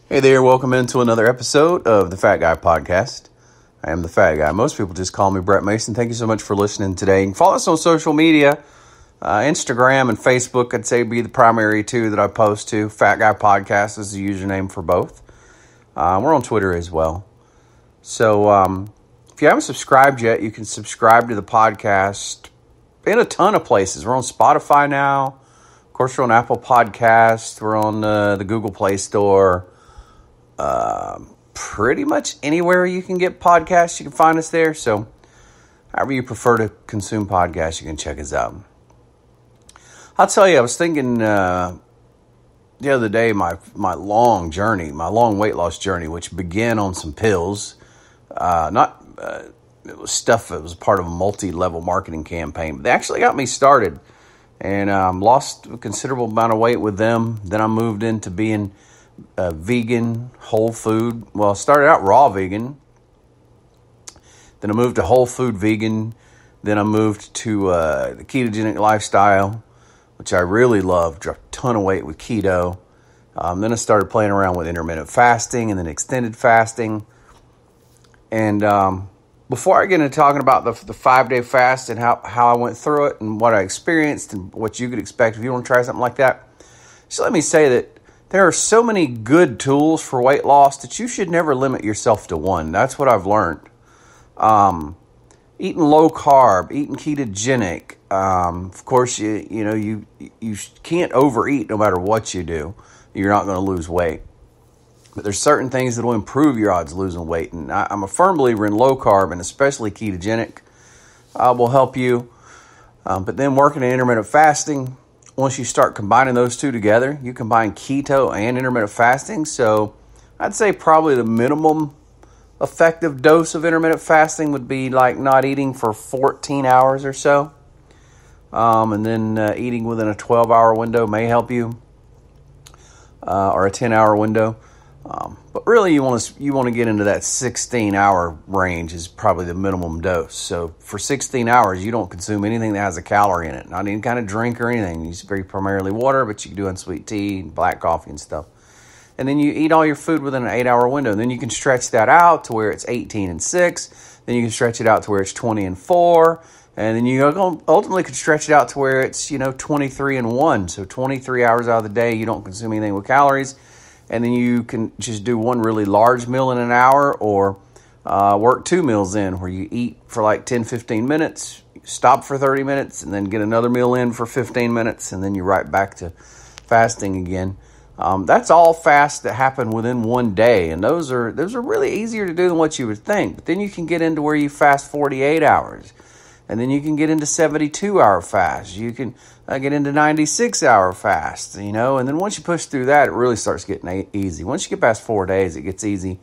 Hey there, welcome into another episode of the Fat Guy Podcast. I am the Fat Guy. Most people just call me Brett Mason. Thank you so much for listening today. You can follow us on social media, Instagram and Facebook. I'd say be the primary two that I post to. Fat Guy Podcast is the username for both. We're on Twitter as well. So if you haven't subscribed yet, you can subscribe to the podcast in a ton of places. We're on Spotify now. Of course, we're on Apple Podcasts. We're on the Google Play Store. Pretty much anywhere you can get podcasts, you can find us there. So however you prefer to consume podcasts, you can check us out. I'll tell you, I was thinking the other day, my long weight loss journey, which began on some pills, it was stuff that was part of a multi-level marketing campaign. But they actually got me started and lost a considerable amount of weight with them. Then I moved into being vegan, whole food. Well, I started out raw vegan. Then I moved to whole food vegan. Then I moved to the ketogenic lifestyle, which I really loved. Dropped a ton of weight with keto. Then I started playing around with intermittent fasting and then extended fasting. And before I get into talking about the 5-day fast and how I went through it and what I experienced and what you could expect if you want to try something like that, just let me say that there are so many good tools for weight loss that you should never limit yourself to one. That's what I've learned. Eating low carb, eating ketogenic. Of course, you can't overeat no matter what you do. You're not going to lose weight. But there's certain things that will improve your odds of losing weight. And I'm a firm believer in low carb and especially ketogenic will help you. But then working in intermittent fasting, once you start combining those two together, you combine keto and intermittent fasting. So I'd say probably the minimum effective dose of intermittent fasting would be like not eating for 14 hours or so. And then eating within a 12-hour window may help you, or a 10-hour window. But really you want to get into that 16-hour range is probably the minimum dose. So for 16 hours, you don't consume anything that has a calorie in it. Not any kind of drink or anything. You use very primarily water, but you can do unsweet tea, black coffee and stuff. And then you eat all your food within an 8-hour window. And then you can stretch that out to where it's 18 and 6. Then you can stretch it out to where it's 20 and 4. And then you ultimately could stretch it out to where it's, 23 and 1. So 23 hours out of the day, you don't consume anything with calories. And then you can just do one really large meal in an hour or work 2 meals in where you eat for like 10, 15 minutes, stop for 30 minutes, and then get another meal in for 15 minutes, and then you're right back to fasting again. That's all fasts that happen within one day, and those are really easier to do than what you would think. But then you can get into where you fast 48 hours, and then you can get into 72-hour fasts. You can get into 96-hour fasts, and then once you push through that, it really starts getting easy. Once you get past 4 days, it gets easy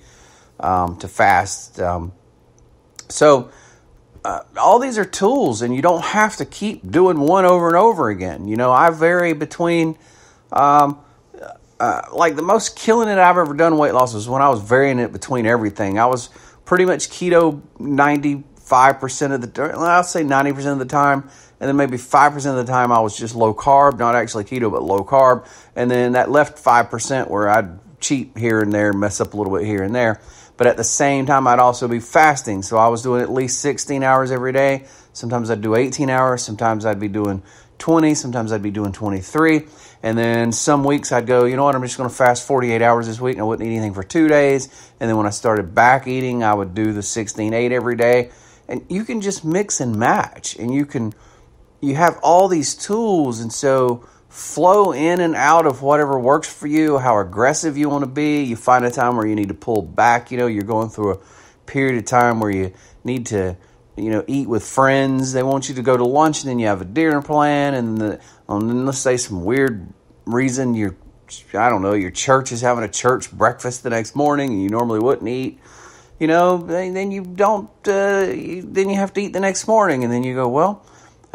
to fast. So all these are tools, and you don't have to keep doing one over and over again. I vary between, like the most killing it I've ever done weight loss was when I was varying it between everything. I was pretty much keto 95% of the time, I'll say 90% of the time. And then maybe 5% of the time I was just low carb, not actually keto, but low carb. And then that left 5% where I'd cheat here and there, mess up a little bit here and there. But at the same time, I'd also be fasting. So I was doing at least 16 hours every day. Sometimes I'd do 18 hours. Sometimes I'd be doing 20. Sometimes I'd be doing 23. And then some weeks I'd go, I'm just going to fast 48 hours this week. And I wouldn't eat anything for 2 days. And then when I started back eating, I would do the 16-8 every day. And you can just mix and match. And you have all these tools, and so flow in and out of whatever works for you, how aggressive you want to be. You find a time where you need to pull back. You're going through a period of time where you need to, eat with friends. They want you to go to lunch, and then you have a dinner plan, and then let's say some weird reason your church is having a church breakfast the next morning, and you normally wouldn't eat. Then you don't, then you have to eat the next morning, and then you go, well,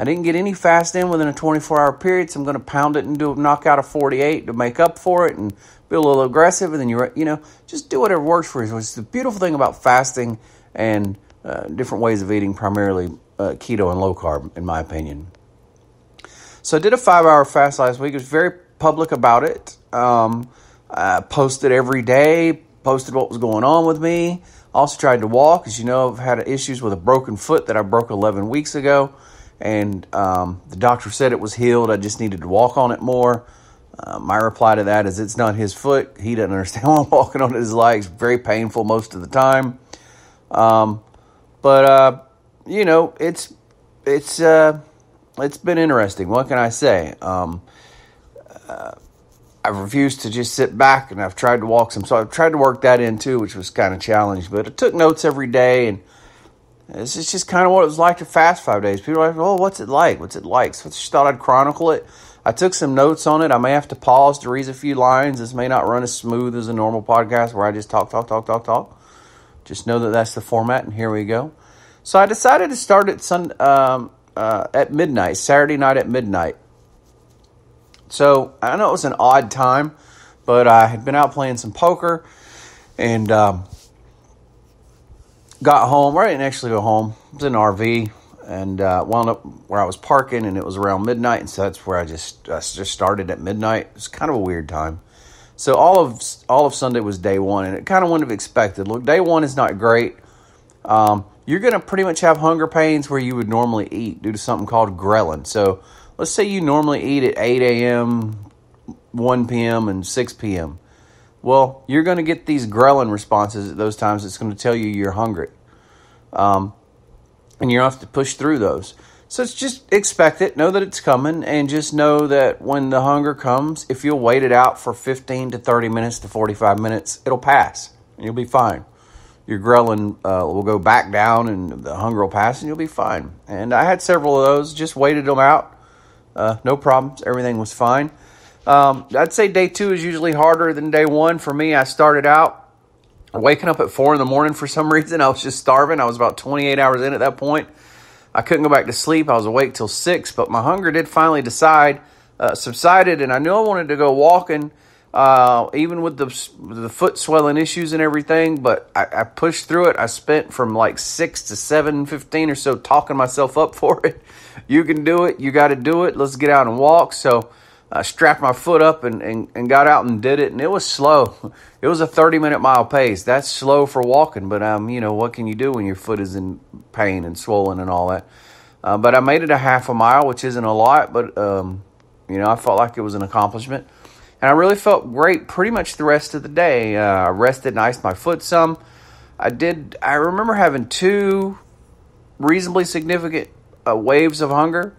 I didn't get any fast in within a 24-hour period, so I'm going to pound it and knock out a 48 to make up for it and be a little aggressive. And then just do whatever works for you. It's the beautiful thing about fasting and different ways of eating, primarily keto and low carb, in my opinion. So I did a 5-hour fast last week. I was very public about it. Posted every day, posted what was going on with me. Also tried to walk. As you know, I've had issues with a broken foot that I broke 11 weeks ago. And the doctor said it was healed. I just needed to walk on it more. My reply to that is it's not his foot. He doesn't understand why I'm walking on his legs. Very painful most of the time. But it's been interesting. What can I say? I've refused to just sit back, and I've tried to walk some. So I've tried to work that in too, which was kind of challenging. But I took notes every day, and this is just kind of what it was like to fast 5 days. People are like, "Oh, what's it like? What's it like?" So I just thought I'd chronicle it. I took some notes on it. I may have to pause to read a few lines. This may not run as smooth as a normal podcast where I just talk. Just know that that's the format, and here we go. So I decided to start at midnight, Saturday night at midnight. So I know it was an odd time, but I had been out playing some poker and got home. I didn't actually go home. I was in an RV and wound up where I was parking, and it was around midnight, and so that's where I just started at midnight. It was kind of a weird time. So all of Sunday was day one, and it kind of wouldn't have expected. Look, day one is not great. You're going to pretty much have hunger pains where you would normally eat due to something called ghrelin. So let's say you normally eat at 8 a.m., 1 p.m., and 6 p.m. Well, you're going to get these ghrelin responses at those times. It's going to tell you you're hungry. And you don't have to push through those. So it's just expect it, know that it's coming, and just know that when the hunger comes, if you'll wait it out for 15 to 30 minutes to 45 minutes, it'll pass, and you'll be fine. Your ghrelin will go back down, and the hunger will pass, and you'll be fine. And I had several of those, just waited them out. No problems. Everything was fine. I'd say day two is usually harder than day one. For me, I started out waking up at 4 in the morning for some reason. I was just starving. I was about 28 hours in at that point. I couldn't go back to sleep. I was awake till 6, but my hunger did finally subsided, and I knew I wanted to go walking, even with the foot swelling issues and everything, but I pushed through it. I spent from like 6 to 7:15 or so talking myself up for it. You can do it. You got to do it. Let's get out and walk. So I strapped my foot up and got out and did it, and it was slow. It was a 30-minute mile pace. That's slow for walking, but what can you do when your foot is in pain and swollen and all that? But I made it a half a mile, which isn't a lot, but I felt like it was an accomplishment. And I really felt great pretty much the rest of the day. I rested and iced my foot some. I remember having 2 reasonably significant waves of hunger,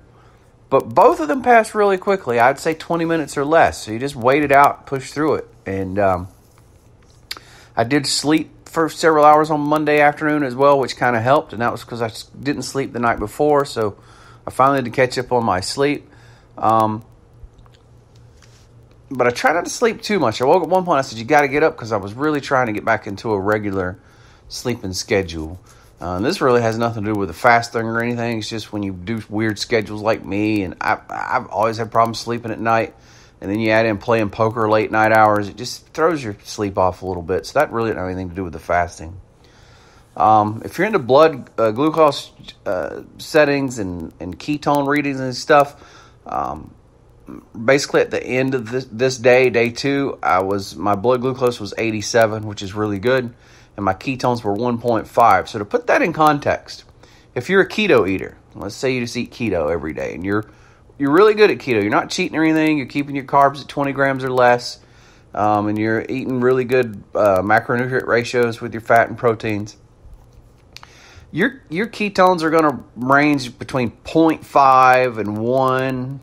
but both of them passed really quickly. I'd say 20 minutes or less. So you just wait it out, push through it. And I did sleep for several hours on Monday afternoon as well, which kind of helped. And that was because I didn't sleep the night before. So I finally had to catch up on my sleep. But I try not to sleep too much. I woke up at one point, I said, you got to get up, because I was really trying to get back into a regular sleeping schedule. This really has nothing to do with the fasting or anything. It's just when you do weird schedules like me, and I've always had problems sleeping at night, and then you add in playing poker late night hours, it just throws your sleep off a little bit. So that really doesn't have anything to do with the fasting. If you're into blood glucose settings and ketone readings and stuff, basically at the end of this day 2, my blood glucose was 87, which is really good, and my ketones were 1.5. So to put that in context, if you're a keto eater, let's say you just eat keto every day, and you're really good at keto, you're not cheating or anything, you're keeping your carbs at 20 grams or less, and you're eating really good macronutrient ratios with your fat and proteins, your ketones are going to range between 0.5 and 1.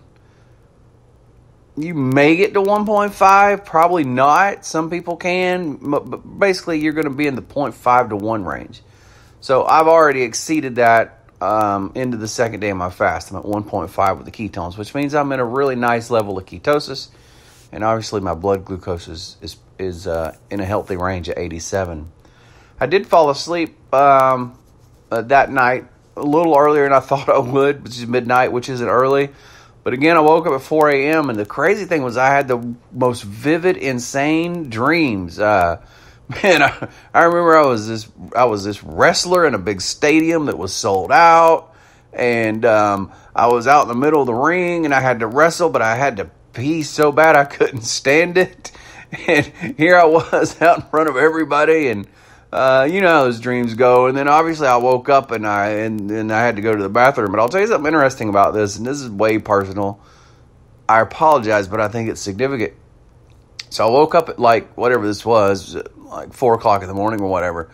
You may get to 1.5, probably not. Some people can, but basically you're going to be in the 0.5 to 1 range. So I've already exceeded that into the second day of my fast. I'm at 1.5 with the ketones, which means I'm in a really nice level of ketosis, and obviously my blood glucose is in a healthy range at 87. I did fall asleep that night a little earlier than I thought I would, which is midnight, which isn't early. But again, I woke up at 4 a.m., and the crazy thing was I had the most vivid, insane dreams. I remember I was this wrestler in a big stadium that was sold out, and I was out in the middle of the ring, and I had to wrestle, but I had to pee so bad I couldn't stand it. And here I was out in front of everybody, and you know how those dreams go. And then obviously I woke up and I had to go to the bathroom. But I'll tell you something interesting about this, and this is way personal. I apologize, but I think it's significant. So I woke up at like whatever this was, like 4 o'clock in the morning or whatever,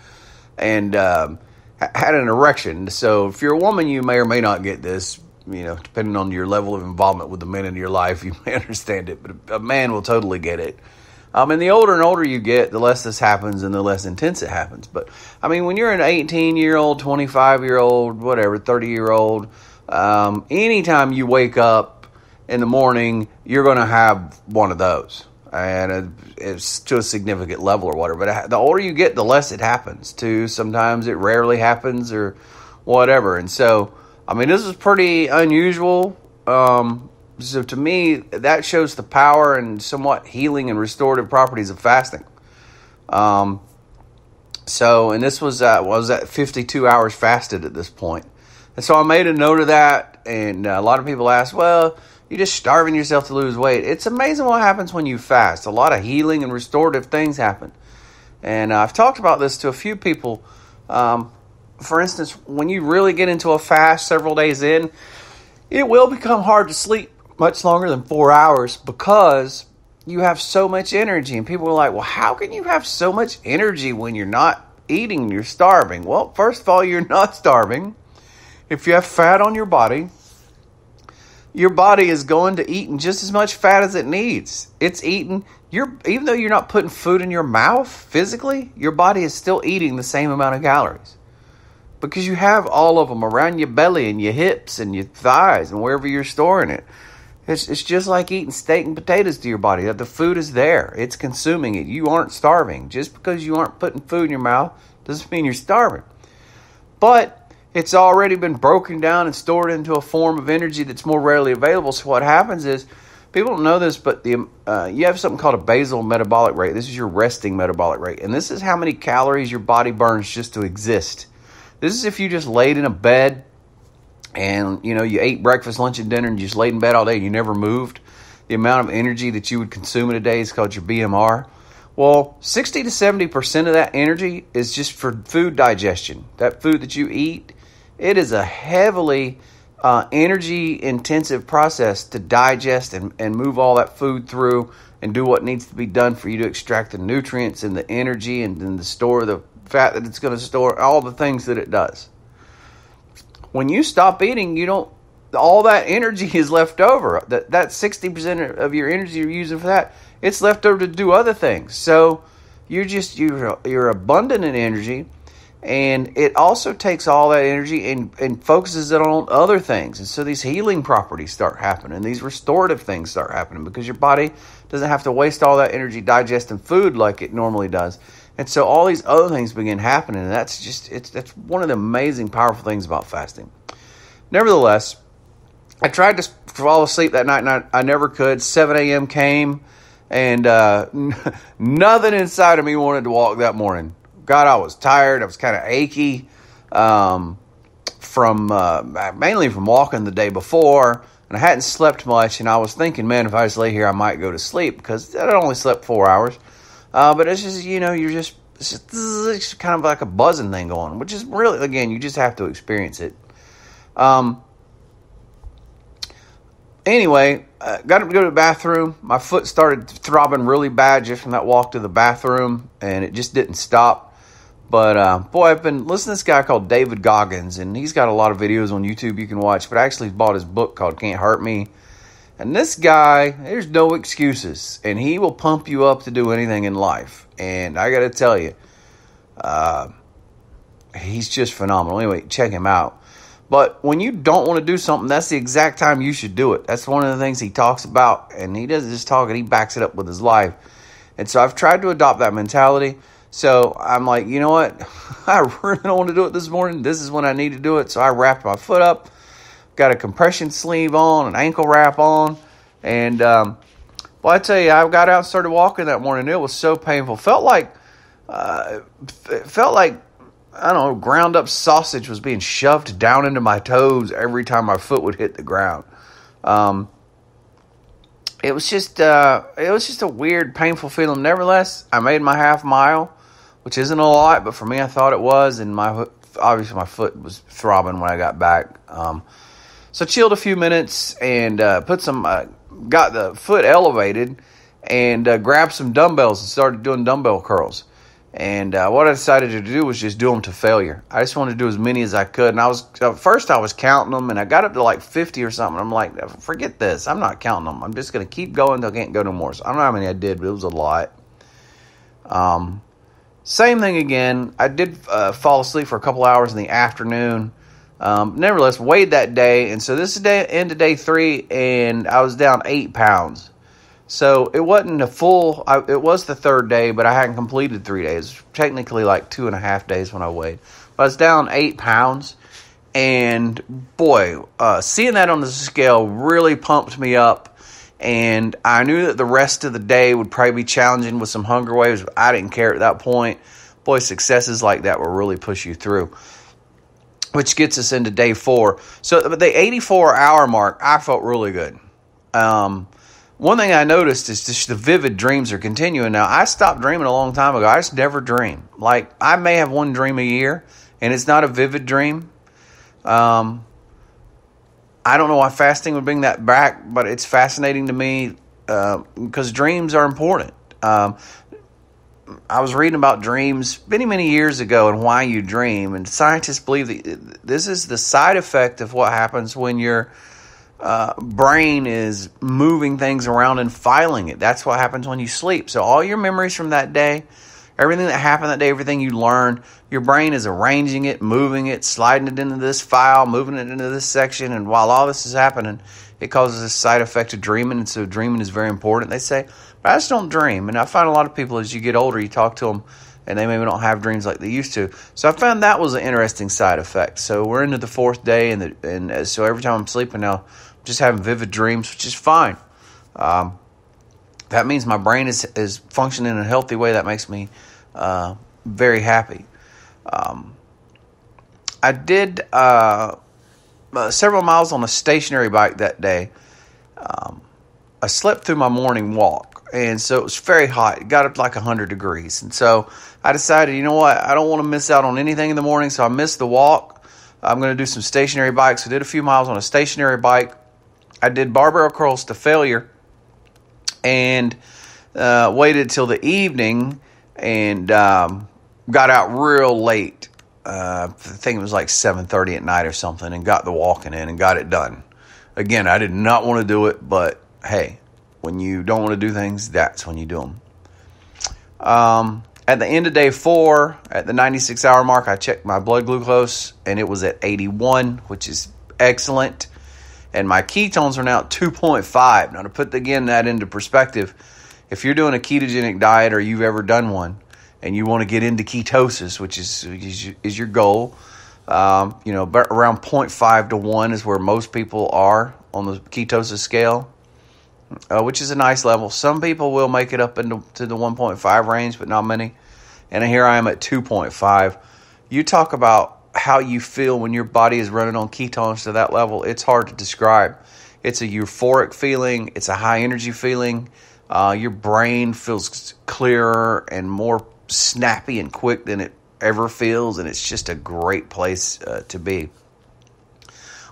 and had an erection. So if you're a woman, you may or may not get this. You know, depending on your level of involvement with the men in your life, you may understand it, but a man will totally get it. And the older and older you get, the less this happens and the less intense it happens. But, I mean, when you're an 18-year-old, 25-year-old, whatever, 30-year-old, anytime you wake up in the morning, you're going to have one of those. And it's to a significant level or whatever. But the older you get, the less it happens, too. Sometimes it rarely happens or whatever. And so, I mean, this is pretty unusual. So to me, that shows the power and somewhat healing and restorative properties of fasting. And this was at 52 hours fasted at this point. And so I made a note of that. And a lot of people ask, well, you're just starving yourself to lose weight. It's amazing what happens when you fast. A lot of healing and restorative things happen. And I've talked about this to a few people. For instance, when you really get into a fast several days in, it will become hard to sleep much longer than 4 hours because you have so much energy. And people are like, well, how can you have so much energy when you're not eating and you're starving? Well, first of all, you're not starving. If you have fat on your body is going to eat just as much fat as it needs. It's eating. Even though you're not putting food in your mouth physically, your body is still eating the same amount of calories. Because you have all of them around your belly and your hips and your thighs and wherever you're storing it. It's just like eating steak and potatoes to your body. The food is there. It's consuming it. You aren't starving. Just because you aren't putting food in your mouth doesn't mean you're starving. But it's already been broken down and stored into a form of energy that's more rarely available. So what happens is, people don't know this, but you have something called a basal metabolic rate. This is your resting metabolic rate. And this is how many calories your body burns just to exist. This is if you just laid in a bed and, you know, you ate breakfast, lunch, and dinner and you just laid in bed all day and you never moved. The amount of energy that you would consume in a day is called your BMR. Well, 60 to 70% of that energy is just for food digestion. That food that you eat, it is a heavily energy-intensive process to digest and move all that food through and do what needs to be done for you to extract the nutrients and the energy and then to store the fat that it's going to store, all the things that it does. When you stop eating, all that energy is left over. That 60% of your energy you're using for that, it's left over to do other things. So you're abundant in energy, and it also takes all that energy and focuses it on other things. And so these healing properties start happening, these restorative things start happening because your body doesn't have to waste all that energy digesting food like it normally does. And so all these other things begin happening, and that's one of the amazing, powerful things about fasting. Nevertheless, I tried to fall asleep that night, and I never could. 7 a.m. came, and nothing inside of me wanted to walk that morning. God, I was tired. I was kind of achy mainly from walking the day before, and I hadn't slept much, and I was thinking, man, if I just lay here, I might go to sleep because I only slept 4 hours. But it's just, it's kind of like a buzzing thing going on, which is really, again, you just have to experience it. Anyway, got up to go to the bathroom. My foot started throbbing really bad just from that walk to the bathroom, and it just didn't stop. But, boy, I've been listening to this guy called David Goggins, and he's got a lot of videos on YouTube you can watch, but I actually bought his book called Can't Hurt Me. And this guy, there's no excuses, and he will pump you up to do anything in life. And I got to tell you, he's just phenomenal. Anyway, check him out. But when you don't want to do something, that's the exact time you should do it. That's one of the things he talks about, and he doesn't just talk it, he backs it up with his life. And so I've tried to adopt that mentality. So I'm like, you know what? I really don't want to do it this morning. This is when I need to do it. So I wrapped my foot up. Got a compression sleeve on, an ankle wrap on, and well, I tell you, I got out and started walking that morning. It was so painful. Felt like I don't know, ground up sausage was being shoved down into my toes every time my foot would hit the ground. it was just a weird, painful feeling. Nevertheless, I made my half mile, which isn't a lot, but for me, I thought it was, and obviously my foot was throbbing when I got back. So chilled a few minutes and got the foot elevated and grabbed some dumbbells and started doing dumbbell curls. And what I decided to do was just do them to failure. I just wanted to do as many as I could. And at first I was counting them, and I got up to like 50 or something. I'm like, forget this. I'm not counting them. I'm just going to keep going until I can't go no more. So I don't know how many I did, but it was a lot. Same thing again. I did fall asleep for a couple hours in the afternoon. Nevertheless, weighed that day. And so this is end of day 3, and I was down 8 pounds. So it wasn't it was the 3rd day, but I hadn't completed 3 days. Technically like 2.5 days when I weighed. But I was down 8 pounds. And boy, seeing that on the scale really pumped me up. And I knew that the rest of the day would probably be challenging with some hunger waves. But I didn't care at that point. Boy, successes like that will really push you through. Which gets us into day 4. So the 84-hour mark, I felt really good. One thing I noticed is just the vivid dreams are continuing. Now, I stopped dreaming a long time ago. I just never dream. Like, I may have one dream a year, and it's not a vivid dream. I don't know why fasting would bring that back, but it's fascinating to me because dreams are important. I was reading about dreams many, many years ago and why you dream, and scientists believe that this is the side effect of what happens when your brain is moving things around and filing it. That's what happens when you sleep. So all your memories from that day, everything that happened that day, everything you learned, your brain is arranging it, moving it, sliding it into this file, moving it into this section. And while all this is happening, it causes this side effect of dreaming. And so dreaming is very important. They say, but I just don't dream. And I find a lot of people, as you get older, you talk to them, and they maybe don't have dreams like they used to. So I found that was an interesting side effect. So we're into the 4th day, and so every time I'm sleeping now, I'm just having vivid dreams, which is fine. That means my brain is functioning in a healthy way. That makes me very happy. I did several miles on a stationary bike that day. I slept through my morning walk, and so it was very hot. It got up like 100 degrees. And so I decided, you know what, I don't want to miss out on anything in the morning, so I missed the walk. I'm going to do some stationary bikes. I did a few miles on a stationary bike. I did barbell curls to failure and waited till the evening and got out real late. I think it was like 7:30 at night or something, and got the walking in and got it done. Again, I did not want to do it, but hey, when you don't want to do things, that's when you do them. At the end of day 4, at the 96-hour mark, I checked my blood glucose, and it was at 81, which is excellent. And my ketones are now at 2.5. Now, to put, again, that into perspective, if you're doing a ketogenic diet or you've ever done one, and you want to get into ketosis, which is your goal, around 0.5 to 1 is where most people are on the ketosis scale, which is a nice level. Some people will make it up to the 1.5 range, but not many. And here I am at 2.5. You talk about how you feel when your body is running on ketones to that level. It's hard to describe. It's a euphoric feeling. It's a high energy feeling. Your brain feels clearer and more snappy and quick than it ever feels, and it's just a great place to be.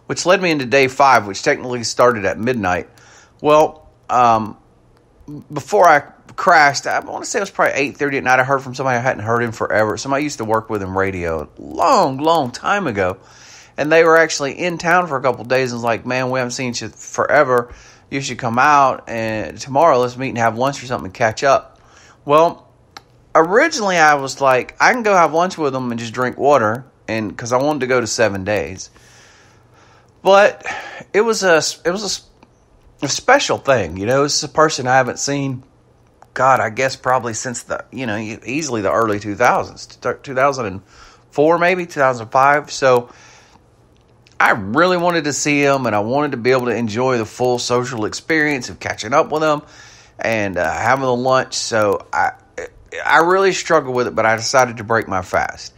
Which led me into day 5, which technically started at midnight. Well, before I crashed, I want to say it was probably 8:30 at night. I heard from somebody I hadn't heard in forever. Somebody I used to work with in radio long time ago, and they were actually in town for a couple of days and was like, man, we haven't seen you forever. You should come out, and tomorrow let's meet and have lunch or something and catch up. Well, originally I was like, I can go have lunch with them and just drink water, and because I wanted to go to 7 days. But it was a special thing, It's a person I haven't seen, God, I guess probably since easily the early 2000s, 2004 maybe, 2005. So I really wanted to see him, and I wanted to be able to enjoy the full social experience of catching up with him and having the lunch. So I really struggled with it, but I decided to break my fast.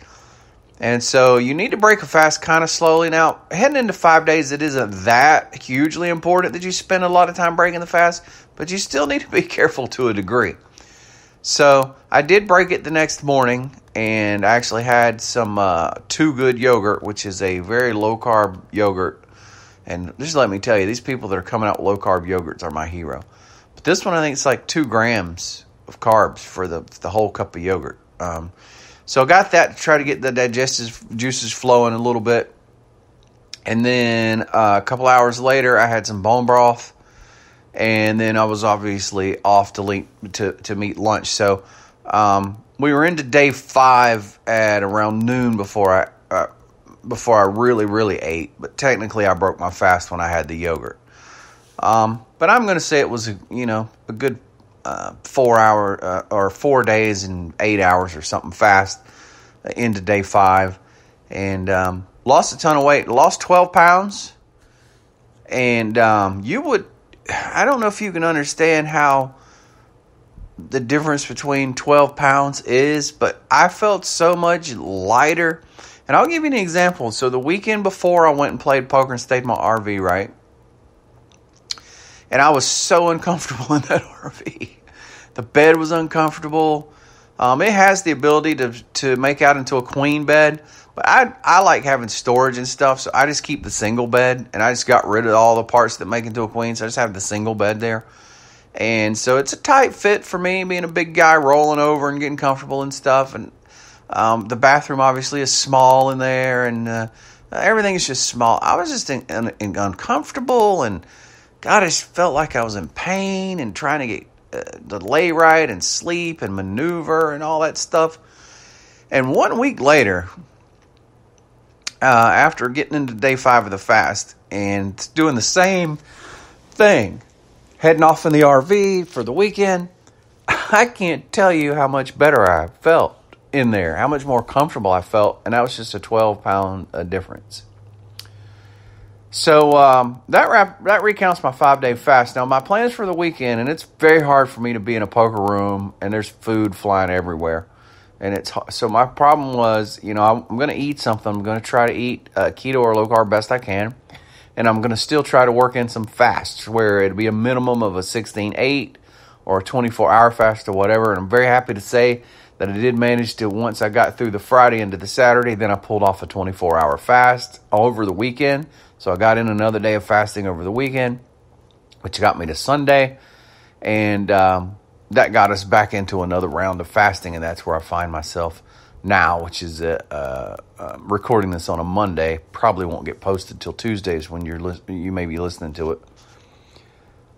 And so you need to break a fast kind of slowly. Now, heading into 5 days, it isn't that hugely important that you spend a lot of time breaking the fast, but you still need to be careful to a degree. So I did break it the next morning, and I actually had some Too Good yogurt, which is a very low-carb yogurt. And just let me tell you, these people that are coming out with low-carb yogurts are my hero. But this one, I think it's like 2 grams of carbs for the whole cup of yogurt. So I got that to try to get the digestive juices flowing a little bit. And then a couple hours later, I had some bone broth. And then I was obviously off to meet lunch. So we were into day 5 at around noon before I really ate. But technically, I broke my fast when I had the yogurt. But I'm going to say it was a good 4 hour or 4 days and 8 hours or something fast into day 5, and lost a ton of weight. Lost 12 pounds, and I don't know if you can understand how the difference between 12 pounds is, but I felt so much lighter. And I'll give you an example. So the weekend before, I went and played poker and stayed in my RV, right? And I was so uncomfortable in that RV. The bed was uncomfortable. It has the ability to make out into a queen bed, but I like having storage and stuff, so I just keep the single bed, and I just got rid of all the parts that make into a queen, so I just have the single bed there. And so it's a tight fit for me, being a big guy rolling over and getting comfortable and stuff. And the bathroom obviously is small in there, and everything is just small. I was just uncomfortable, and God, I just felt like I was in pain and trying to get to lay right and sleep and maneuver and all that stuff. And 1 week later, after getting into day 5 of the fast and doing the same thing, heading off in the RV for the weekend, I can't tell you how much better I felt in there, how much more comfortable I felt, and that was just a 12-pound difference. So that recounts my 5-day fast. Now, my plans for the weekend, and it's very hard for me to be in a poker room, and there's food flying everywhere. And so my problem was, I'm going to eat something. I'm going to try to eat keto or low-carb best I can. And I'm going to still try to work in some fasts where it'd be a minimum of a 16-8 or a 24-hour fast or whatever. And I'm very happy to say that I did manage to, once I got through the Friday into the Saturday, then I pulled off a 24-hour fast over the weekend. So I got in another day of fasting over the weekend, which got me to Sunday. And that got us back into another round of fasting, and that's where I find myself now, which is recording this on a Monday. Probably won't get posted till Tuesdays when you may be listening to it.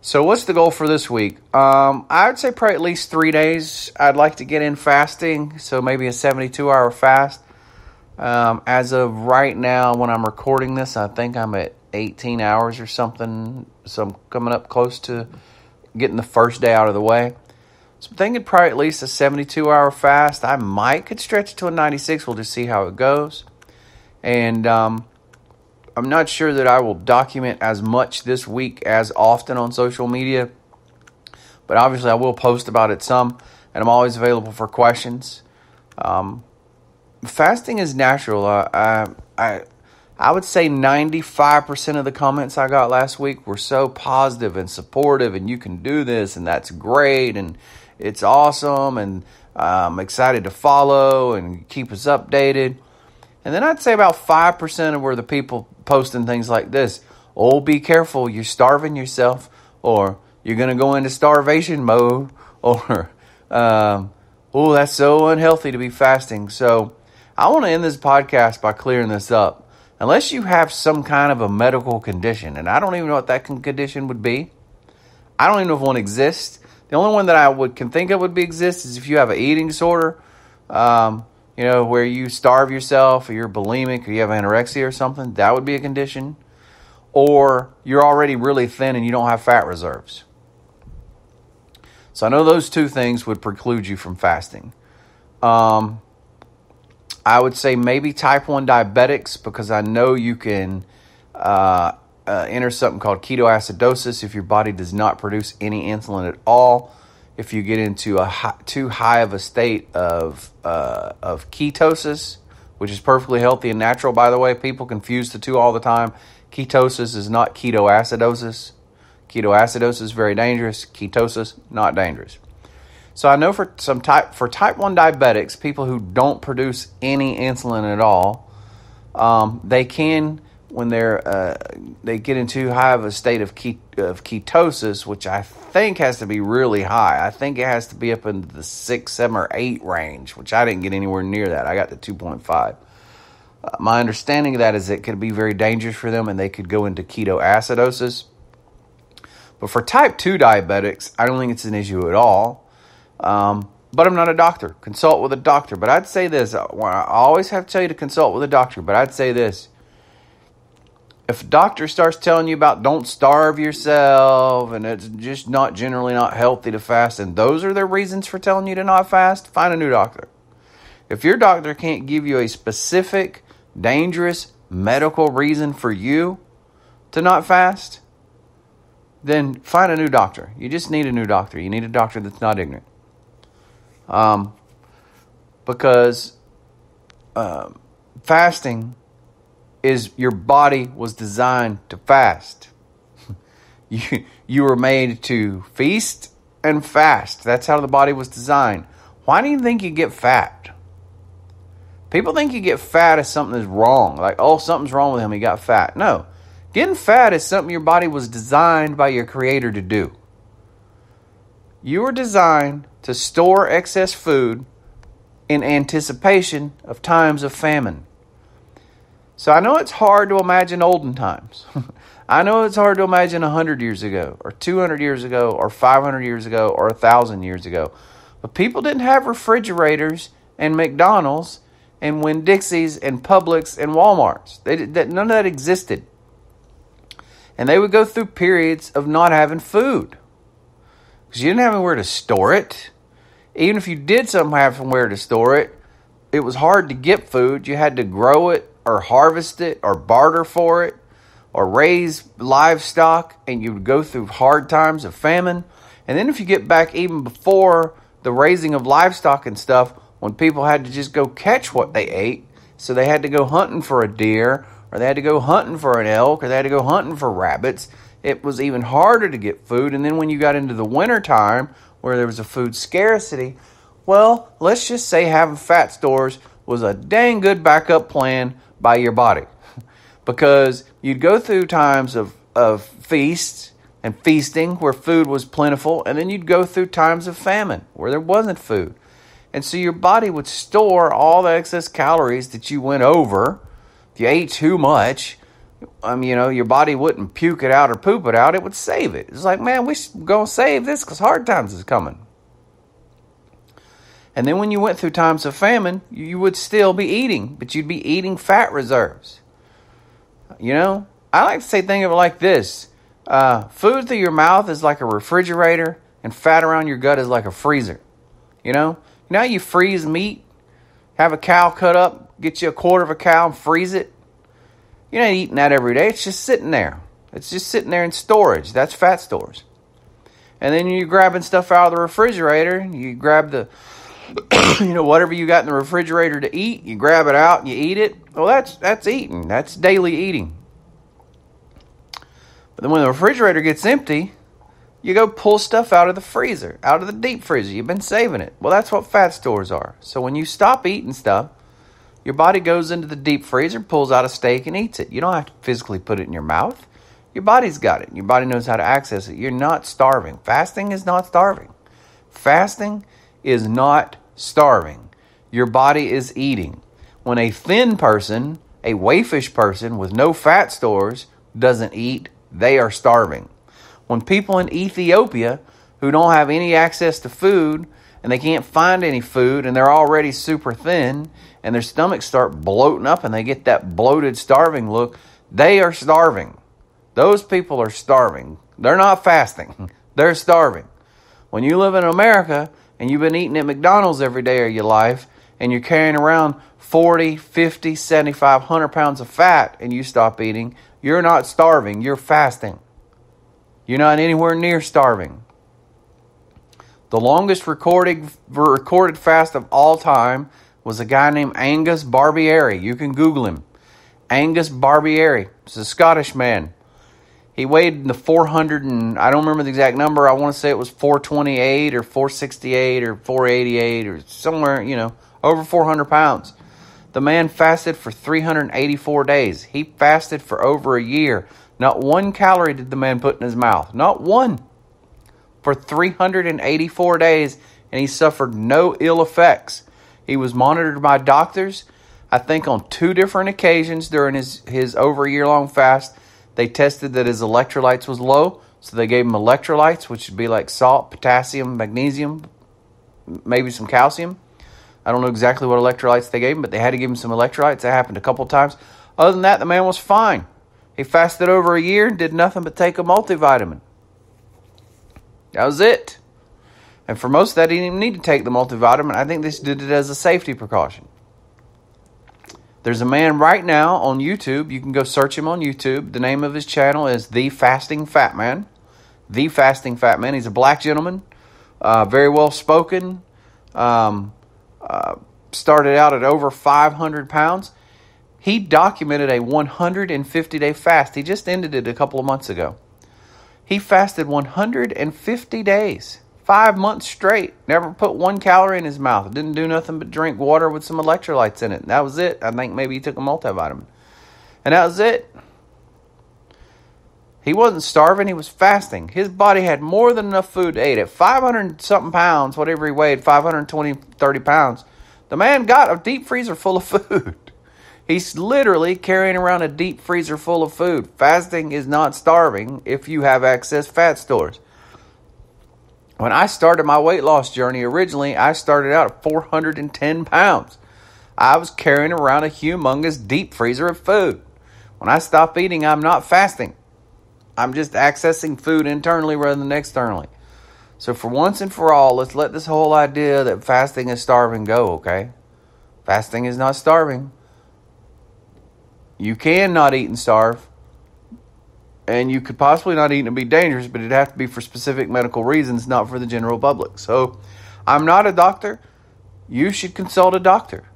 So what's the goal for this week? I would say probably at least 3 days. I'd like to get in fasting, so maybe a 72-hour fast. As of right now, when I'm recording this, I think I'm at 18 hours or something. So I'm coming up close to getting the first day out of the way. So I'm thinking probably at least a 72-hour fast. I could stretch it to a 96. We'll just see how it goes. And I'm not sure that I will document as much this week as often on social media. But obviously I will post about it some. And I'm always available for questions. Fasting is natural. I would say 95% of the comments I got last week were so positive and supportive, and you can do this, and that's great, and it's awesome, and I'm excited to follow and keep us updated. And then I'd say about 5% were the people posting things like this. Oh, be careful, you're starving yourself, or you're going to go into starvation mode, or, oh, that's so unhealthy to be fasting. So I want to end this podcast by clearing this up. Unless you have some kind of a medical condition, and I don't even know what that condition would be. I don't even know if one exists. The only one that I can think of would exist is if you have an eating disorder, where you starve yourself, or you're bulimic, or you have anorexia or something. That would be a condition. Or you're already really thin and you don't have fat reserves. So I know those two things would preclude you from fasting. I would say maybe type 1 diabetics, because I know you can enter something called ketoacidosis if your body does not produce any insulin at all. If you get into too high of a state of ketosis, which is perfectly healthy and natural, by the way. People confuse the two all the time. Ketosis is not ketoacidosis. Ketoacidosis is very dangerous. Ketosis, not dangerous. So I know for type 1 diabetics, people who don't produce any insulin at all, they can, when they get into high of a state of ketosis, which I think has to be really high. I think it has to be up into the 6, 7, or 8 range, which I didn't get anywhere near that. I got the 2.5. My understanding of that is it could be very dangerous for them, and they could go into ketoacidosis. But for type 2 diabetics, I don't think it's an issue at all. But I'm not a doctor. Consult with a doctor. But I'd say this. I always have to tell you to consult with a doctor. But I'd say this. If a doctor starts telling you about don't starve yourself and it's just generally not healthy to fast, and those are their reasons for telling you to not fast, find a new doctor. If your doctor can't give you a specific, dangerous medical reason for you to not fast, then find a new doctor. You just need a new doctor. You need a doctor that's not ignorant. Because fasting is, your body was designed to fast. You were made to feast and fast. That's how the body was designed. Why do you think you get fat? People think you get fat as something is wrong. Like, oh, something's wrong with him, he got fat. No. Getting fat is something your body was designed by your Creator to do. You were designed to store excess food in anticipation of times of famine. So I know it's hard to imagine olden times. I know it's hard to imagine 100 years ago, or 200 years ago, or 500 years ago, or 1,000 years ago. But people didn't have refrigerators and McDonald's and Winn-Dixie's and Publix and Walmarts. None of that existed. And they would go through periods of not having food, because you didn't have anywhere to store it. Even if you did somehow have somewhere to store it, it was hard to get food. You had to grow it or harvest it or barter for it or raise livestock, and you would go through hard times of famine. And then if you get back even before the raising of livestock and stuff, when people had to just go catch what they ate, so they had to go hunting for a deer, or they had to go hunting for an elk, or they had to go hunting for rabbits, it was even harder to get food. And then when you got into the winter time, where there was a food scarcity, well, let's just say having fat stores was a dang good backup plan by your body. Because you'd go through times of feasts and feasting where food was plentiful, and then you'd go through times of famine where there wasn't food. And so your body would store all the excess calories that you went over. If you ate too much, your body wouldn't puke it out or poop it out. It would save it. It's like, man, we should go save this because hard times is coming. And then when you went through times of famine, you would still be eating, but you'd be eating fat reserves. I like to think of it like this. Food through your mouth is like a refrigerator, and fat around your gut is like a freezer. You know how you freeze meat? Have a cow cut up, get you a quarter of a cow and freeze it. You're not eating that every day. It's just sitting there. It's just sitting there in storage. That's fat stores. And then you're grabbing stuff out of the refrigerator. You grab the, whatever you got in the refrigerator to eat. You grab it out and you eat it. Well, that's eating. That's daily eating. But then when the refrigerator gets empty, you go pull stuff out of the freezer, out of the deep freezer. You've been saving it. Well, that's what fat stores are. So when you stop eating stuff, your body goes into the deep freezer, pulls out a steak, and eats it. You don't have to physically put it in your mouth. Your body's got it. Your body knows how to access it. You're not starving. Fasting is not starving. Fasting is not starving. Your body is eating. When a thin person, a waifish person with no fat stores doesn't eat, they are starving. When people in Ethiopia who don't have any access to food and they can't find any food and they're already super thin and their stomachs start bloating up and they get that bloated, starving look, they are starving. Those people are starving. They're not fasting. They're starving. When you live in America and you've been eating at McDonald's every day of your life and you're carrying around 40, 50, 75, 100 pounds of fat and you stop eating, you're not starving. You're fasting. You're not anywhere near starving. The longest recorded fast of all time was a guy named Angus Barbieri. You can Google him. Angus Barbieri. He's a Scottish man. He weighed in the 400 and I don't remember the exact number. I want to say it was 428 or 468 or 488 or somewhere, over 400 pounds. The man fasted for 384 days. He fasted for over a year. Not one calorie did the man put in his mouth. Not one. For 384 days, and he suffered no ill effects. He was monitored by doctors, I think on 2 different occasions during his over a year-long fast. They tested that his electrolytes was low, so they gave him electrolytes, which would be like salt, potassium, magnesium, maybe some calcium. I don't know exactly what electrolytes they gave him, but they had to give him some electrolytes. That happened a couple times. Other than that, the man was fine. He fasted over a year and did nothing but take a multivitamin. That was it. And for most of that, he didn't even need to take the multivitamin. I think they did it as a safety precaution. There's a man right now on YouTube. You can go search him on YouTube. The name of his channel is The Fasting Fat Man. The Fasting Fat Man. He's a black gentleman. Very well spoken. Started out at over 500 pounds. He documented a 150-day fast. He just ended it a couple of months ago. He fasted 150 days. 5 months straight. Never put 1 calorie in his mouth. Didn't do nothing but drink water with some electrolytes in it. That was it. I think maybe he took a multivitamin. And that was it. He wasn't starving. He was fasting. His body had more than enough food to eat. At 500-something pounds, whatever he weighed, 520, 30 pounds, the man got a deep freezer full of food. He's literally carrying around a deep freezer full of food. Fasting is not starving if you have excess fat stores. When I started my weight loss journey originally, I started out at 410 pounds. I was carrying around a humongous deep freezer of food. When I stop eating, I'm not fasting. I'm just accessing food internally rather than externally. So for once and for all, let's let this whole idea that fasting is starving go, okay? Fasting is not starving. You can not eat and starve. And you could possibly not eat and be dangerous, but it'd have to be for specific medical reasons, not for the general public. So I'm not a doctor. You should consult a doctor.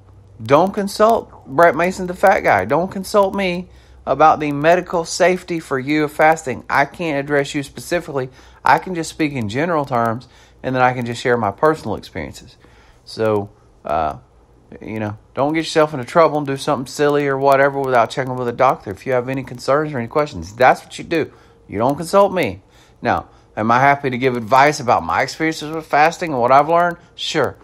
Don't consult Brett Mason, the fat guy. Don't consult me about the medical safety for you of fasting. I can't address you specifically. I can just speak in general terms, and then I can just share my personal experiences. So, don't get yourself into trouble and do something silly or whatever without checking with a doctor. If you have any concerns or any questions, that's what you do. You don't consult me. Now, am I happy to give advice about my experiences with fasting and what I've learned? Sure.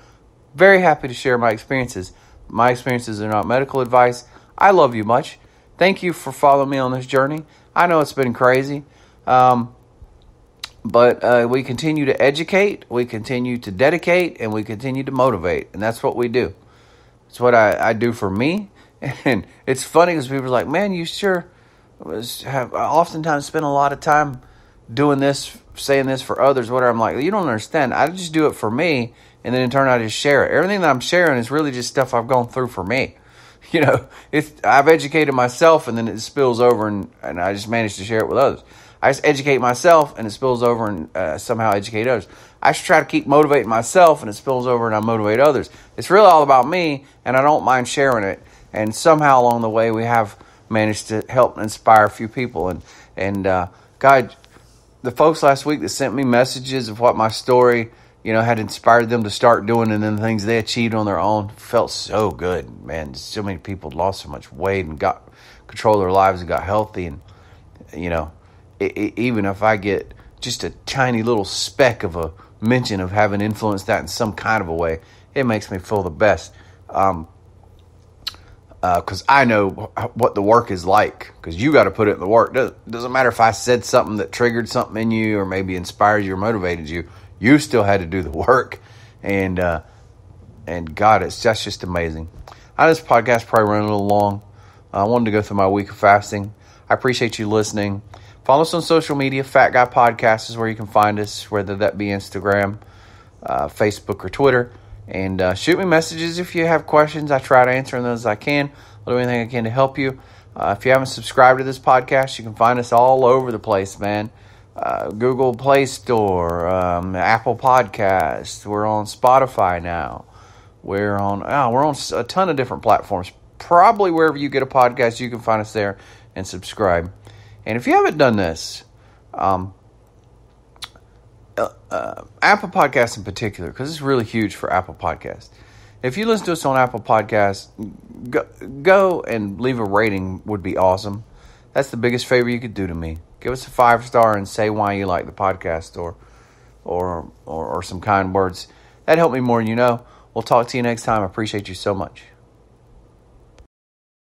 Very happy to share my experiences. My experiences are not medical advice. I love you much. Thank you for following me on this journey. I know it's been crazy. But we continue to educate, we continue to dedicate, and we continue to motivate. And that's what we do. It's what I do for me. And it's funny because people are like, man, you sure have oftentimes spend a lot of time doing this, saying this for others, whatever. I'm like, you don't understand. I just do it for me, and then in turn I just share it. Everything that I'm sharing is really just stuff I've gone through for me. I've educated myself, and then it spills over, and I just managed to share it with others. I just educate myself, and it spills over and somehow educate others. I should try to keep motivating myself, and it spills over, and I motivate others. It's really all about me, and I don't mind sharing it. And somehow along the way, we have managed to help and inspire a few people. And God, the folks last week that sent me messages of what my story, had inspired them to start doing, and then the things they achieved on their own, felt so good, man. So many people lost so much weight and got control of their lives and got healthy. And, even if I get just a tiny little speck of a mention of having influenced that in some kind of a way, it makes me feel the best. Because I know what the work is like, because you got to put it in the work. Doesn't matter if I said something that triggered something in you or maybe inspired you or motivated you. You still had to do the work. And God, that's just amazing. This podcast probably ran a little long. I wanted to go through my week of fasting. I appreciate you listening. Follow us on social media. Fat Guy Podcast is where you can find us, whether that be Instagram, Facebook, or Twitter. And shoot me messages if you have questions. I try to answer those as I can. I'll do anything I can to help you. If you haven't subscribed to this podcast, you can find us all over the place, man. Google Play Store, Apple Podcasts. We're on Spotify now. We're on a ton of different platforms. Probably wherever you get a podcast, you can find us there and subscribe. And if you haven't done this, Apple Podcasts in particular, because it's really huge for Apple Podcasts. If you listen to us on Apple Podcasts, go and leave a rating would be awesome. That's the biggest favor you could do to me. Give us a 5-star and say why you like the podcast or some kind words. That'd help me more than you know. We'll talk to you next time. I appreciate you so much.